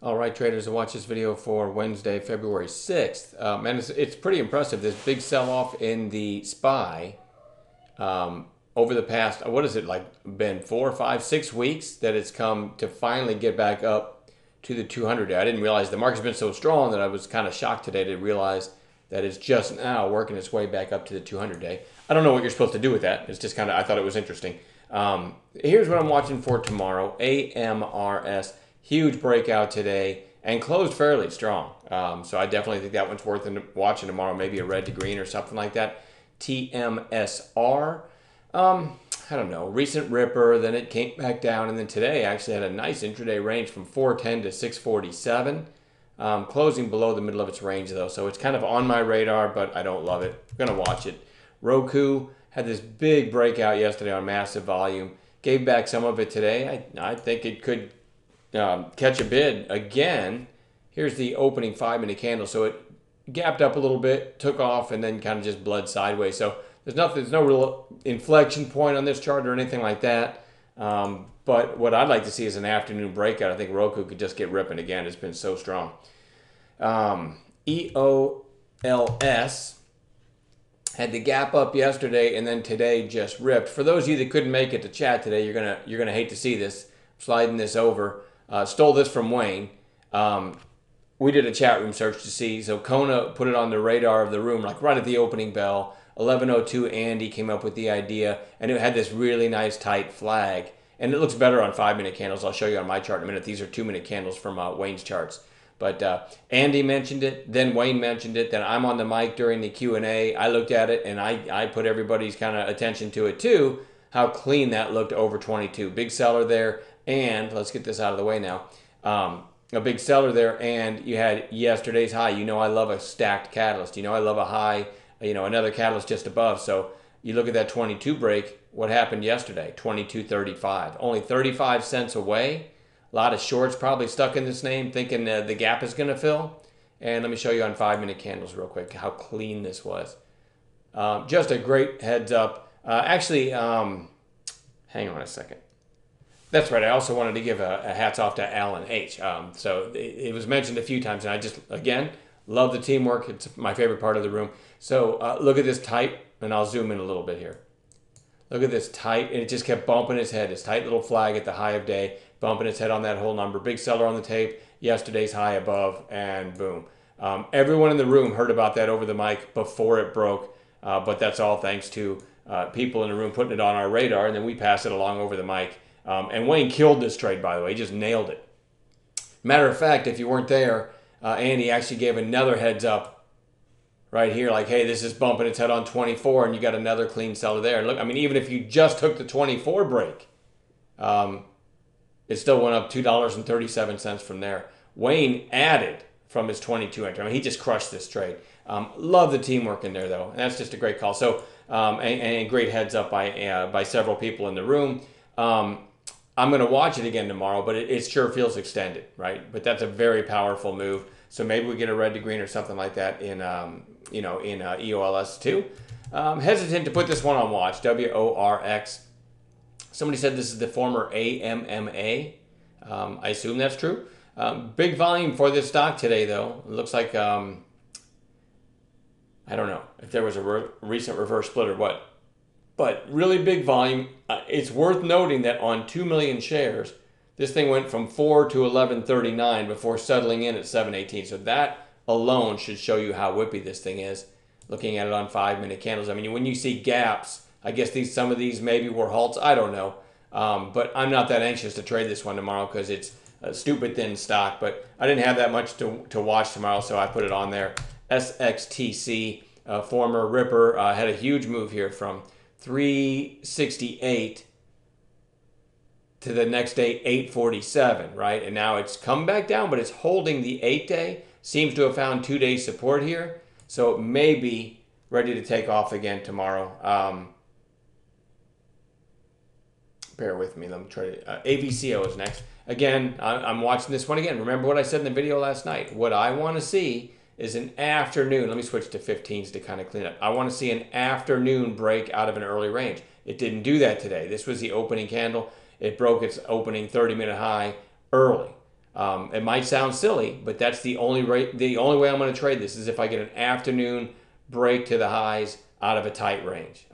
All right, traders, watch this video for Wednesday, February 6th. And it's pretty impressive. This big sell-off in the SPY over the past, what is it, like been 4, 5, 6 weeks that it's come to finally get back up to the 200-day. I didn't realize the market's been so strong that I was kind of shocked today to realize that it's just now working its way back up to the 200-day. I don't know what you're supposed to do with that. It's just kind of, I thought it was interesting. Here's what I'm watching for tomorrow. AMRS. Huge breakout today and closed fairly strong. So I definitely think that one's worth watching tomorrow. Maybe a red to green or something like that. TMSR. I don't know. Recent ripper. Then it came back down. And then today actually had a nice intraday range from 410 to 647. Closing below the middle of its range though. So it's kind of on my radar, but I don't love it. I'm going to watch it. Roku had this big breakout yesterday on massive volume. Gave back some of it today. I think it could catch a bid again. Here's the opening 5-minute candle. So it gapped up a little bit, took off, and then kind of just bled sideways. So there's no real inflection point on this chart or anything like that. But what I'd like to see is an afternoon breakout. I think Roku could just get ripping again. It's been so strong. EOLS had the gap up yesterday and then today just ripped. For those of you that couldn't make it to chat today, you're gonna hate to see this. Sliding this over. Stole this from Wayne. We did a chat room search to see. So Kona put it on the radar of the room, like right at the opening bell. 11:02, Andy came up with the idea, and it had this really nice tight flag. And it looks better on 5-minute candles. I'll show you on my chart in a minute. These are 2-minute candles from Wayne's charts. But Andy mentioned it, then Wayne mentioned it, then I'm on the mic during the Q&A. I looked at it, and I put everybody's kind of attention to it too, how clean that looked over 22. Big seller there. And let's get this out of the way now. A big seller there, and you had yesterday's high. You know I love a stacked catalyst. You know I love a high, another catalyst just above. So you look at that 22 break. What happened yesterday? 22.35. Only 35 cents away. A lot of shorts probably stuck in this name thinking the gap is going to fill. And let me show you on 5-minute candles real quick how clean this was. Just a great heads up. Hang on a second. That's right. I also wanted to give a hats off to Alan H. So it was mentioned a few times, and I just, again, love the teamwork. It's my favorite part of the room. So look at this tight, and I'll zoom in a little bit here. Look at this tight, and it just kept bumping its head. This tight little flag at the high of day, bumping its head on that whole number. Big seller on the tape, yesterday's high above, and boom. Everyone in the room heard about that over the mic before it broke, but that's all thanks to people in the room putting it on our radar, and then we pass it along over the mic. And Wayne killed this trade, by the way. He just nailed it. Matter of fact, if you weren't there, Andy actually gave another heads up right here, like, hey, this is bumping its head on 24, and you got another clean seller there. And look, I mean, even if you just took the 24 break, it still went up $2.37 from there. Wayne added from his 22 entry. I mean, he just crushed this trade. Love the teamwork in there, though, and that's just a great call. So, and great heads up by several people in the room. I'm going to watch it again tomorrow, but it sure feels extended, right? But that's a very powerful move. So maybe we get a red to green or something like that in EOLS too. Hesitant to put this one on watch. WORX. Somebody said this is the former AMMA. I assume that's true. Big volume for this stock today, though. It looks like I don't know if there was a recent reverse split or what. But really big volume. It's worth noting that on 2 million shares, this thing went from 4 to 11.39 before settling in at 7.18. So that alone should show you how whippy this thing is. Looking at it on 5-minute candles. I mean, when you see gaps, I guess some of these maybe were halts. I don't know. But I'm not that anxious to trade this one tomorrow because it's a stupid thin stock. But I didn't have that much to watch tomorrow, so I put it on there. SXTC, former Ripper, had a huge move here from 368 to the next day 847, right? And now it's come back down, but it's holding the 8-day. Seems to have found 2-day support here. So it may be ready to take off again tomorrow. Bear with me. Let me try to... AVCO is next. Again, I'm watching this one again. Remember what I said in the video last night. What I want to see is an afternoon. Let me switch to 15s to kind of clean up. I want to see an afternoon break out of an early range. It didn't do that today. This was the opening candle. It broke its opening 30-minute high early. It might sound silly, but that's the only way I'm going to trade this is if I get an afternoon break to the highs out of a tight range.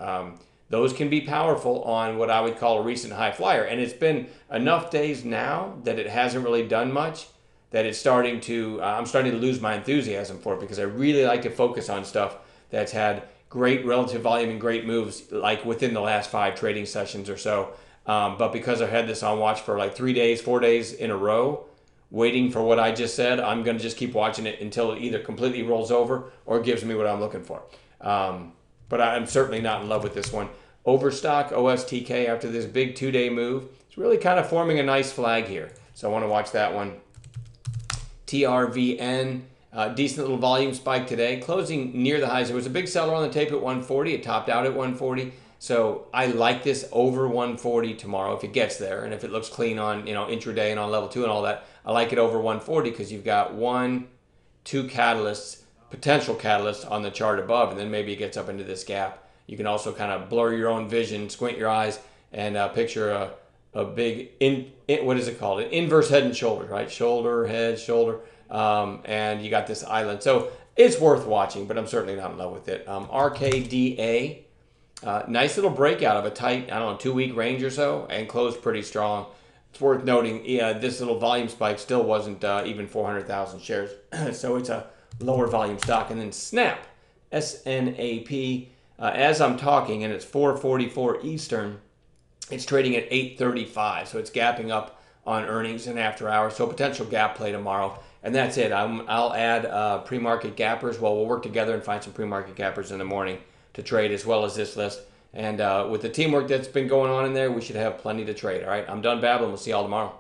Those can be powerful on what I would call a recent high flyer. And it's been enough days now that it hasn't really done much that it's starting to, I'm starting to lose my enthusiasm for it because I really like to focus on stuff that's had great relative volume and great moves like within the last 5 trading sessions or so. But because I've had this on watch for like 3 days, 4 days in a row, waiting for what I just said, I'm going to just keep watching it until it either completely rolls over or gives me what I'm looking for. But I'm certainly not in love with this one. Overstock OSTK after this big 2-day move. It's really kind of forming a nice flag here. So I want to watch that one. TRVN, decent little volume spike today, closing near the highs. There was a big seller on the tape at 140. It topped out at 140. So I like this over 140 tomorrow if it gets there. And if it looks clean on intraday and on level 2 and all that, I like it over 140 because you've got 1, 2 catalysts, potential catalysts on the chart above, and then maybe it gets up into this gap. You can also kind of blur your own vision, squint your eyes, and picture a big, what is it called? An inverse head and shoulder, right? Shoulder, head, shoulder. And you got this island. So it's worth watching, but I'm certainly not in love with it. RKDA, nice little breakout of a tight, 2-week range or so, and closed pretty strong. It's worth noting, this little volume spike still wasn't even 400,000 shares. So it's a lower volume stock. And then Snap, SNAP, as I'm talking, and it's 4:44 Eastern, it's trading at 8:35, so it's gapping up on earnings and after hours, so potential gap play tomorrow. And that's it. I'll add pre-market gappers. Well, we'll work together and find some pre-market gappers in the morning to trade as well as this list. And with the teamwork that's been going on in there, we should have plenty to trade. All right, I'm done babbling. We'll see y'all tomorrow.